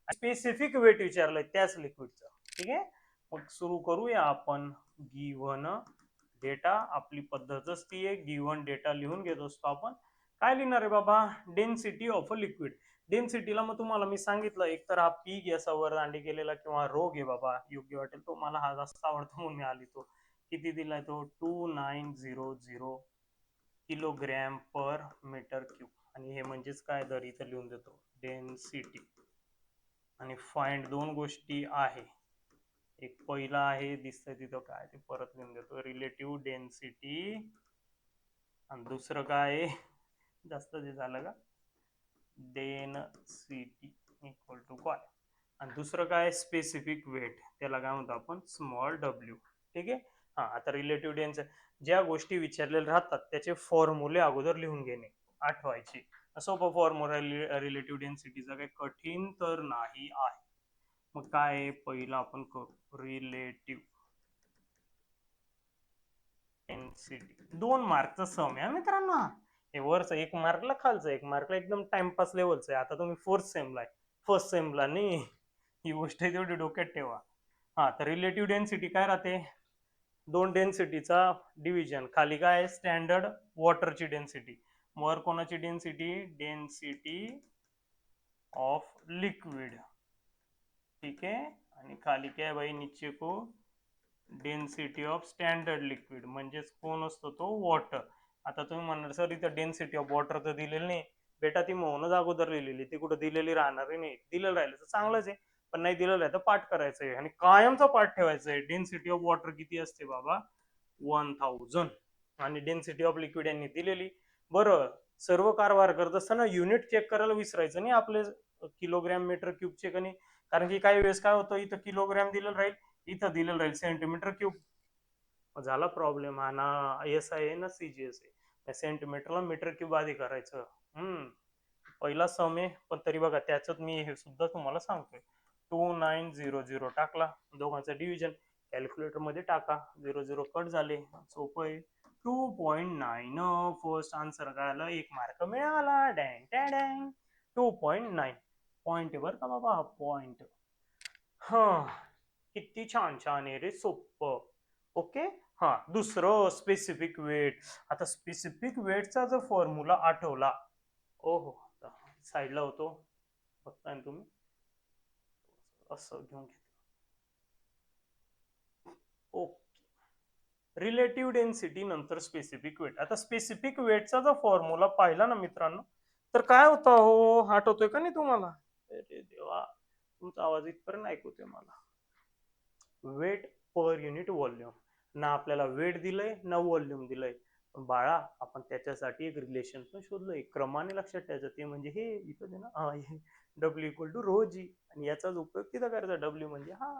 स्पेसिफिक वेट विचारलंय त्याच लिक्विडचं. ठीक आहे, मग सुरू करूया आपण. गिव्हन डेटा, आपली पद्धतच ती आहे, गिव्हन डेटा लिहून घेत असतो आपण. काय लिहिणार आहे बाबा, डेन्सिटी ऑफ अ लिक्विड. डेन्सिटीला मग तुम्हाला मी सांगितलं, एक तर हा पी गॅसावर दांडी केलेला किंवा रो घे बाबा, योग्य वाटेल तो, मला हा जास्त आवडतो म्हणून मी आली तो. किती दिलाय तो 2900 किलोग्रॅम पर मीटर क्यूब. आणि हे म्हणजेच काय दर, इथं लिहून देतो डेन्सिटी. आणि फाइंड दोन गोष्टी आहे, एक पहिला आहे दिसतंय तिथं काय, ते परत लिहून देतो, रिलेटिव्ह डेन्सिटी. आणि दुसरं काय जास्त जे झालं का, डेन्सिटी इक्वल टू काय, आणि दुसरं काय स्पेसिफिक वेट, त्याला काय म्हणतो आपण स्मॉल डब्ल्यू. ठीक आहे. हा, आता रिलेटिव्ह डेन्सिटी, ज्या गोष्टी विचारलेल्या राहतात त्याचे फॉर्म्युले अगोदर लिहून घेणे, आठवायचे. सोपं फॉर्म्युला रिलेटिव्ह डेन्सिटीचा, काही कठीण तर नाही आहे. मग काय आहे, पहिलं आपण करू रिलेटिव्ह डेन्सिटी. 2 मार्कचा सम आहे मित्रांनो. हे वरच 1 मार्कला, खालचं 1 मार्कला, एकदम टाइमपास लेवलचं आहे. आता तुम्ही फोर्थ सेमला आहे, फर्स्ट सेमला नाही. ही गोष्ट तेवढी डोक्यात ठेवा. हा, तर रिलेटिव्ह डेन्सिटी काय राहते, 2 डेन्सिटीचा डिव्हिजन. खाली काय आहे, स्टँडर्ड वॉटरची डेन्सिटी. वर कोणाची डेन्सिटी, डेन्सिटी ऑफ लिक्विड. ठीक आहे. आणि खाली काय भाई, नीचे को डेन्सिटी ऑफ स्टँडर्ड लिक्विड, म्हणजेच कोण असतो तो, वॉटर. आता तुम्ही म्हणणार सर इथं डेन्सिटी ऑफ वॉटर तर दिलेली नाही. बेटा ती मोहनच अगोदर लिहिलेली, ती कुठं दिलेली राहणार नाही. दिलेलं राहिलं तर चांगलंच आहे, पण नाही दिलेलं आहे तर पाठ करायचं आहे आणि कायमचा पाठ ठेवायचा आहे. डेन्सिटी ऑफ वॉटर किती असते बाबा, 1000. आणि डेन्सिटी ऑफ लिक्विड यांनी दिलेली. बरं, सर्व कारभार करत असताना युनिट चेक करायला विसरायचं नाही आपले, किलोग्रॅम मीटर क्यूबचे कणी. कारण की काही वेळेस काय होतं, इथं किलोग्रॅम दिलेलं राहील, इथं दिलेलं राहील सेंटीमीटर क्यूब. झाला प्रॉब्लेम हा ना. एस आय आहे ना सीजीएस आहे, सेंटीमीटरला मीटर क्यूब आधी करायचं. पहिला सम आहे, पण तरी बघा त्याच्यात मी हे सुद्धा तुम्हाला सांगतोय. 2900 टाकला, दोघांचं डिव्हिजन कॅल्क्युलेटर मध्ये टाका, 00 कट झाले, सोपं आहे. 2.9 फर्स्ट आन्सर कळालं, 1 मार्क मिळाला. डँग डँग. 2.9 पॉइंट बर का बाबा, पॉइंट. हा, किती छान छान आहे रे, सोपं. ओके. हा, दुसरं स्पेसिफिक वेट. आता स्पेसिफिक वेटचा जर फॉर्म्युला आठवला, ओहो, साईडला होतो, बघताय ना तुम्ही, असं घेऊन घेतो. ओके, रिलेटिव्ह डेन्सिटी नंतर स्पेसिफिक वेट. आता स्पेसिफिक वेटचा जर फॉर्म्युला पाहिला ना मित्रांनो, तर काय होता हो, आठवतोय का नाही तुम्हाला? अरे देवा, तुमचा आवाज इथपर्यंत ऐकवतोय मला. Weight per unit volume. ना आपल्याला वेट दिलंय ना व्हॉल्यूम दिलंय, पण बाळा आपण त्याच्यासाठी एक रिलेशन पण शोधलंय, क्रमाने लक्षात ठेवायचं. ते म्हणजे हे इथं ना, डब्ल्यू इक्वल टू रो जी, आणि याचाच उपयोग तिथं करायचा. डब्ल्यू म्हणजे हा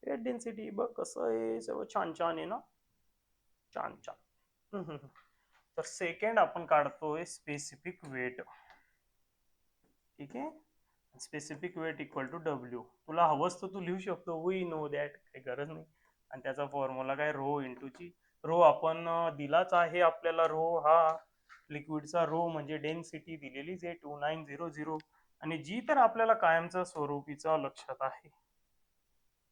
वेट डेन्सिटी. बघ कसं आहे, सगळं छान छान आहे ना, छान छान. तर सेकंड आपण काढतोय स्पेसिफिक वेट. ठीक आहे, specific weight equal to W. तुला हवंच तर तू लिहू शकतो, वी नो दॅट, काही गरज नाही. आणि त्याचा फॉर्म्युला काय, रो इंटू जी. रो आपण दिलाच आहे आपल्याला, रो हा लिक्विडचा रो म्हणजे डेन्सिटी दिलेलीच आहे 2900. आणि जी तर आपल्याला कायमचा स्वरूपीचा लक्षात आहे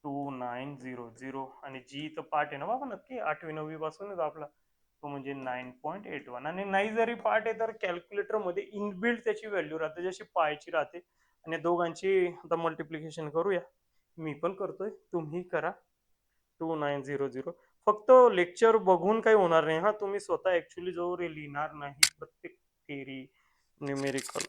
2900. आणि जी तर पाठ आहे ना बाबा नक्की 8वी 9वी पासूनच आपला, तो म्हणजे 9.81. आणि नाही जरी पाठ आहे तर कॅल्क्युलेटर मध्ये इनबिल्ट त्याची व्हॅल्यू राहते, जशी पायची राहते. आणि दोघांची आता मल्टिप्लिकेशन करूया, मी पण करतोय, तुम्ही करा. 2900. फक्त लेक्चर बघून काही होणार नाही हा, तुम्ही स्वतः ऍक्च्युली जो लिहिणार नाही प्रत्येक थेरी न्यूमेरिकल,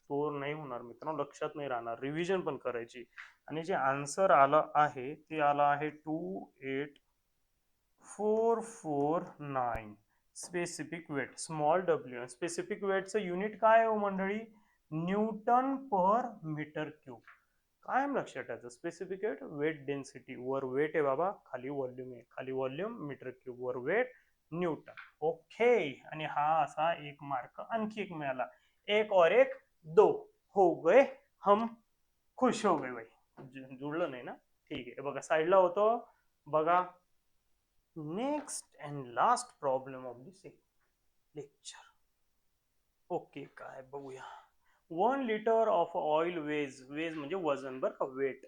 तो नाही होणार मित्रांनो, लक्षात नाही राहणार. रिव्हिजन पण करायची. आणि जे आन्सर आलं आहे ते आलं आहे 28449. Specific weight small W. Specific वेटचं युनिट काय हो मंडळी, न्यूटन पर मीटर क्यूब. कायम लक्षात ठेवायचं, स्पेसिफिक वेट, वेट डेन्सिटी, वर वेट आहे बाबा, खाली व्हॉल्यूम आहे, खाली व्हॉल्यूम मीटर क्यूब, वर वेट न्यूटन. ओके. आणि हा असा 1 मार्क आणखी एक मिळाला. एक और एक 2 हो गए हम, खुश हो गए भाई. जुळलं नाही ना, ठीक आहे. बघा साईडला होतो, बघा. Next and last problem of this lecture. Okay, काय बघूया. 1 litre of oil weighs, weighs म्हणजे वजन बर का, वेट.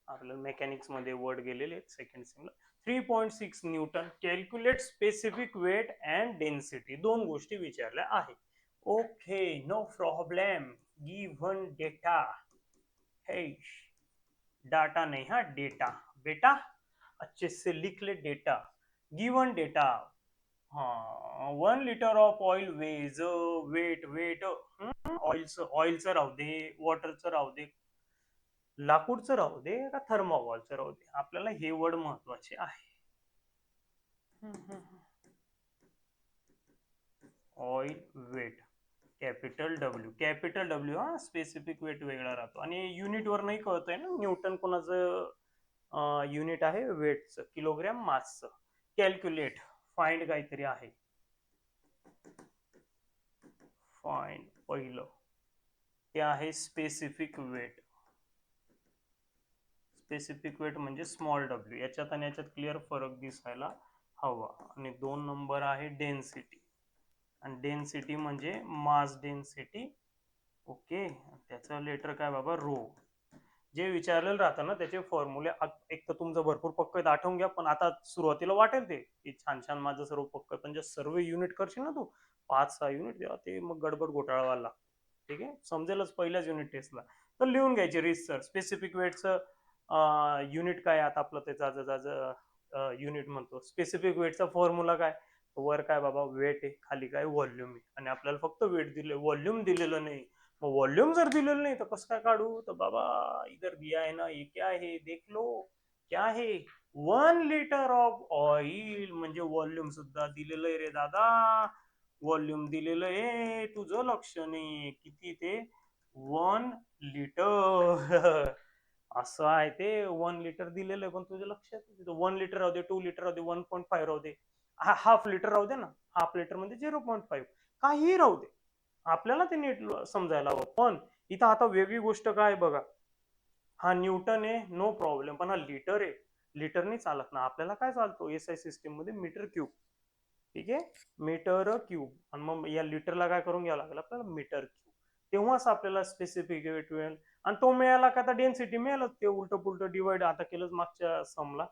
आपल्याला मेकॅनिक्स मध्ये वर्ड गेलेले second single. 3.6 newton. Calculate specific weight and density. 2 गोष्टी विचारल्या आहे. Okay, no problem. Given data, हे डाटा नहीं, हाँ डेटा बेटा, अच्छे से लिख ले डेटा. गिवन डेटा, हाँ 1 litre of oil weighs, weight weight, ऑइलचं राहू दे, वॉटरचं राहू दे, लाकूडचं राहू दे का थर्मावॉलचं राहू दे, आपल्याला हे वर्ड महत्वाचे आहे. Oil weight capital W, capital W. हा, स्पेसिफिक वेट वेगळा राहतो. आणि युनिट वर नाही कळतंय ना, न्यूटन कोणाचं युनिट आहे वेटचं, किलोग्रॅम मासचं. कॅल्क्युलेट, फाइंड काहीतरी आहे, फाइंड पहिलं ते आहे स्पेसिफिक वेट. स्पेसिफिक वेट म्हणजे स्मॉल डब्ल्यू. याच्यात आणि याच्यात क्लिअर फरक दिसायला हवा. आणि 2 नंबर आहे डेन्सिटी. आणि डेन्सिटी म्हणजे मास डेन्सिटी. ओके, त्याचं लेटर काय बाबा, रो. जे विचारलेलं राहतं ना त्याचे फॉर्म्युले एक तर तुमचं भरपूर पक्क आहेत, आठवून घ्या. पण आता सुरुवातीला वाटेल ते की छान छान माझं सर्व पक्क, पण जे सर्व युनिट करशील ना तू 5-6 युनिट, तेव्हा ते मग गडबड घोटाळा लागतो. ठीक आहे, समजेलच पहिल्याच युनिट टेस्टला. तर लिहून घ्यायचे रिसर स्पेसिफिक वेटचं युनिट काय. आता आपलं ते जाज युनिट म्हणतो. स्पेसिफिक वेटचा फॉर्म्युला काय, वर काय बाबा वेट आहे, खाली काय व्हॉल्यूम आहे. आणि आपल्याला फक्त वेट दिले, व्हॉल्यूम दिलेलं नाही. मग व्हॉल्यूम जर दिलेलं नाही तर कसं काय काढू. तर बाबा इधर दिया है ना, ये क्या है देख लो, क्या है 1 लिटर ऑफ ऑइल. म्हणजे व्हॉल्यूम सुद्धा दिलेलं आहे रे दादा, व्हॉल्यूम दिलेलं आहे. तुझं लक्ष नाही किती ते 1 लिटर. असं आहे ते. 1 लिटर दिलेलं आहे पण तुझ्या लक्षात 1 लिटर राहू दे, 2 लिटर राहू दे, 1.5 राहू दे, हाफ लिटर राहू दे ना. हाफ लिटर म्हणजे 0.5 काही राहू दे, आपल्याला ते नीट समजायला हवं. पण इथं आता वेगळी गोष्ट काय बघा, हा न्यूटन आहे नो प्रॉब्लेम, पण हा लिटर आहे. लिटरनी चालत ना. आपल्याला काय चालतो एसआय सिस्टीम मध्ये, मीटर क्यूब. ठीक आहे, मीटर क्यूब. आणि मग या लिटरला काय करून घ्यावं लागेल आपल्याला, मीटर क्यूब. तेव्हाच आपल्याला स्पेसिफिक वेट मिळेल. आणि तो मिळाला का आता डेन्सिटी मिळालं. ते उलट पुलट डिवाइड आता केलंच मागच्या समला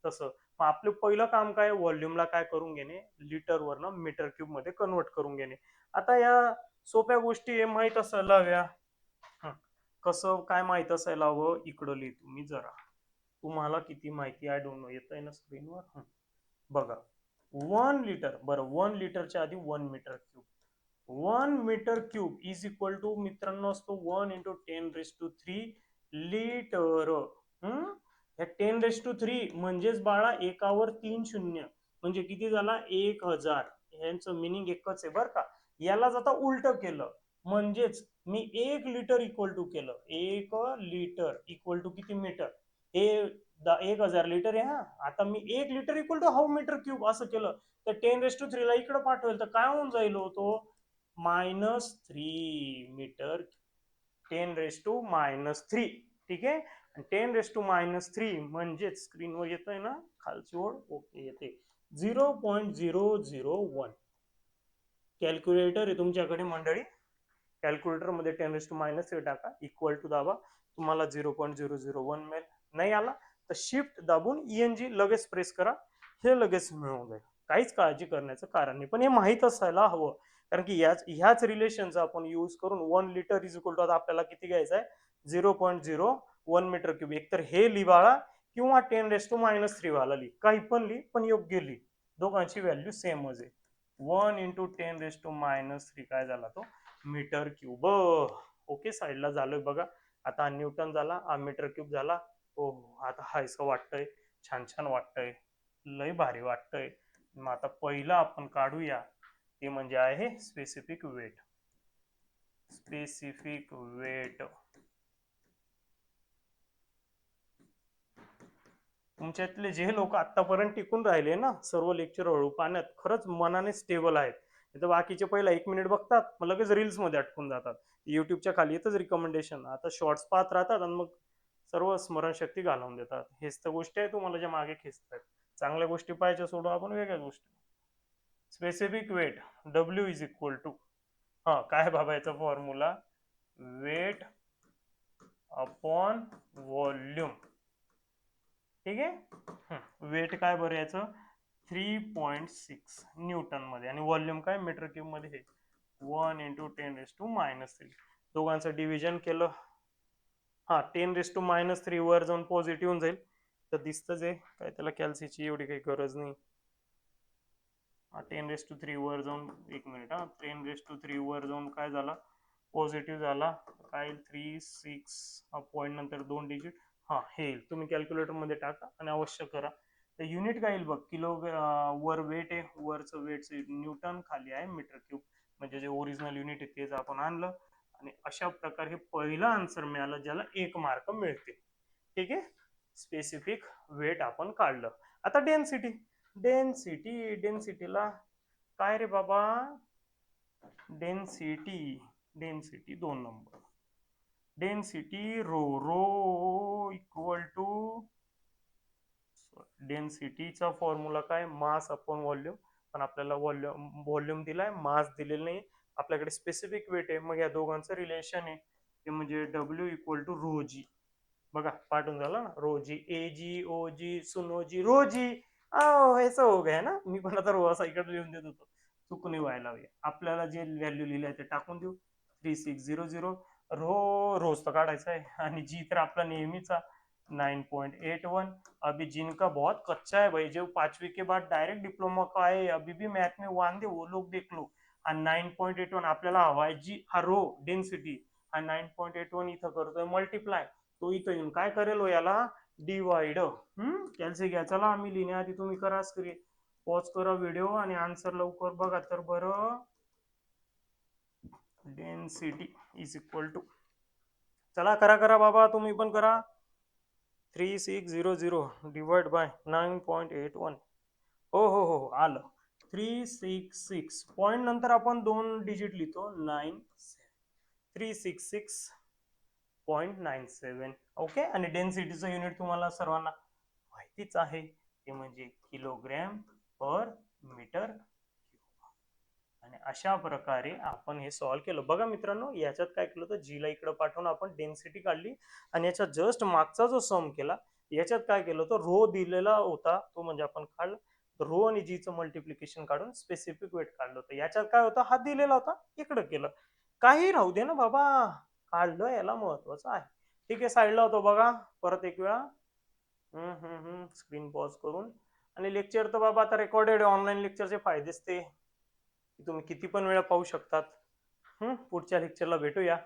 तसं. मग आपलं पहिलं काम काय, व्हॉल्यूमला काय करून घेणे, लिटर वरनं मीटर क्यूब मध्ये कन्वर्ट करून घेणे. आता या सोप्या गोष्टी हे माहित असायला हव्या. कसं काय माहित असायला हवं, इकडं लिहितो मी जरा. तुम्हाला किती माहिती आय डोंट नो, येत आहे ना स्क्रीनवर. बघा 1 लिटर, बरं 1 लिटरच्या आधी 1 metre cube. 1 metre cube is equal to मित्रांनो असतो 1 × 10⁻³ लिटर. या 10⁻³ म्हणजेच बाळा एकावर 3 शून्य, म्हणजे किती झाला 1000. यांचं मिनिंग एकच आहे बरं का. यालाच आता उलट केलं, म्हणजेच मी 1 लिटर इक्वल टू केलं, 1 लिटर इक्वल टू किती मीटर, हे 1000 लिटर आहे. हा, आता मी 1 litre equal to how metre cube असं केलं, तर 10⁻³ ला इकडे पाठवेल तर काय होऊन जाईल तो -3 मीटर. 10⁻³ ठीक आहे. 10⁻³ म्हणजेच स्क्रीनवर येतोय ना खालची ओळ, ओके येते 0.001. कॅल्क्युलेटर आहे तुमच्याकडे मंडळी, कॅल्क्युलेटर मध्ये 10⁻³ टाका, इक्वल टू दाबा, तुम्हाला 0.001 मिळेल. नाही आला तर शिफ्ट दाबून ENG लगेच प्रेस करा, हे लगेच मिळून जाईल. काहीच काळजी करण्याचं कारण नाही, पण हे माहित असायला हवं. कारण की ह्याच रिलेशनचा आपण यूज करून 1 लिटर इज इक्वल टू, आता आपल्याला किती घ्यायचं आहे 0.01 मीटर क्यूब. एकतर हे लिहाळा किंवा 10⁻³ वाला लिही, काही पण लिही पण योग्य लिही. दोघांची व्हॅल्यू सेमच आहे. 1 × 10⁻³ काय झाला तो मीटर क्यूब. ओके, साईडला झालोय बघा. आता न्यूटन झाला, हा मीटर क्यूब झाला. हो, आता हायसं वाटतंय, छान छान वाटतंय, लय भारी वाटतंय. मग आता पहिलं आपण काढूया ते म्हणजे आहे स्पेसिफिक वेट. स्पेसिफिक वेट तुमच्यातले जे लोक आतापर्यंत टिकून राहिले ना, सर्व लेक्चर हळू पाण्यात, खरंच मनाने स्टेबल आहेत. तर बाकीचे पहिला 1 मिनिट बघतात, मग लगेच रील्स मध्ये अटकून जातात. युट्यूबच्या खाली येतच रिकमेंडेशन, आता शॉर्ट्स पाहत राहतात आणि मग सर्व स्मरणशक्ती घालवून देतात. हेच तर गोष्टी आहे तुम्हाला ज्या मागे खेचतात. चांगल्या गोष्टी पाहिजे सोडून आपण वेगळ्या गोष्टी. Specific weight W is equal to, हा काय बाबा याचा फॉर्म्युला, वेट अपॉन व्हॉल्यूम. ठीक आहे, वेट काय बरं याचं 3.6 न्यूटन मध्ये, आणि व्हॉल्यूम काय मीटर क्यूब मध्ये, हे 1 × 10⁻³ दोघांचं डिव्हिजन केलं. हा 10⁻³ वर जाऊन पॉझिटिव्ह होऊन जाईल, तर दिसतच आहे काय, त्याला कॅल्सीची एवढी काही गरज नाही. 10⁻³ वर जाऊन, एक मिनिट, 10⁻³ वर जाऊन काय झाला पॉझिटिव्ह झाला, काय 36 पॉईंट नंतर 2 डिजिट. हा हे तुम्ही कॅल्क्युलेटर मध्ये टाका आणि अवश्य करा. तर युनिट काय येईल बघ, किलो वर वेट आहे, वरचं वेट न्यूटन, खाली आहे मीटर क्यूब. म्हणजे जे ओरिजिनल युनिट आहे तेच आपण आणलं, आणि अशा प्रकारे पहिला आन्सर मिळाला ज्याला 1 मार्क मिळते. ठीक आहे, स्पेसिफिक वेट आपण काढलं. आता डेन्सिटी. डेन्सिटीला काय रे बाबा, density 2 number. Density rho equal to डेन्सिटीचा फॉर्म्युला काय, मास अपॉन व्हॉल्यूम. पण आपल्याला व्हॉल्यूम दिलाय, मास दिलेलं नाही. आपल्याकडे स्पेसिफिक वेट आहे, मग या दोघांचं रिलेशन आहे ते म्हणजे डब्ल्यू इक्वल टू रो जी. बघा पाठवून झालं ना, रो जी, ए जी ओ जी सुनो जी रो जी. ऐसा हो गया ना, मी पण आता रो असा इकडे लिहून देत होतो, चूक नाही व्हायला हवी. आपल्याला जे व्हॅल्यू लिहिलंय ते टाकून देऊ. 3600. रोज तर काढायचा आहे, आणि जी तर आपला नेहमीचा 9.81. अभी जिनका बहुत कच्चा है भाई, जो 5वीं के बाद डायरेक्ट डिप्लोमा का है, अभी भी मैथ में वांदे, वो लोग देख लो. आणि 9.81 आपल्याला हवा आहे जी हा रो डेन्सिटी, हा 9.81 इथं करतोय मल्टिप्लाय. तो इथं येऊन काय करेल हो, याला डिवाइड. कॅल्सी घ्या. चला आम्ही लिहिण्याआधी तुम्ही करा स्क्रीन पॉज करा व्हिडिओ आणि आन्सर लवकर बघा. तर बरं, डेन्सिटी इज इक्वल टू, चला करा करा बाबा, तुम्ही पण करा. 3600 डिवाइड बाय 9.81. हो आलं. 366 पॉइंट नंतर आपण 2 डिजिट लिहितो, 366.97. ओके. आणि डेन्सिटीचं युनिट तुम्हाला सर्वांना माहितीच आहे, ते म्हणजे किलोग्रॅम पर मीटर. आणि अशा प्रकारे आपण हे सॉल्व्ह केलं. बघा मित्रांनो, याच्यात काय केलं होतं, जीला इकडे पाठवून आपण डेन्सिटी काढली, आणि याच्यात जस्ट मागचा जो सम केला, याच्यात काय केलं होतं, रो दिलेला होता तो म्हणजे आपण काढला, रो आणि जीचं मल्टिप्लिकेशन काढून स्पेसिफिक वेट काढलं होतं. याच्यात काय होतं, हा दिलेला होता, इकडे केलं. काही राहू दे ना बाबा, काढलं याला महत्वाचं आहे. ठीक आहे, साईडला होतो बघा परत एक वेळा. स्क्रीन पॉज करून. आणि लेक्चर तर बाबा आता रेकॉर्डेड, ऑनलाईन लेक्चरचे फायदेच ते तुम्ही किती पण वेळा पाहू शकतात. पुढच्या लेक्चरला भेटूया.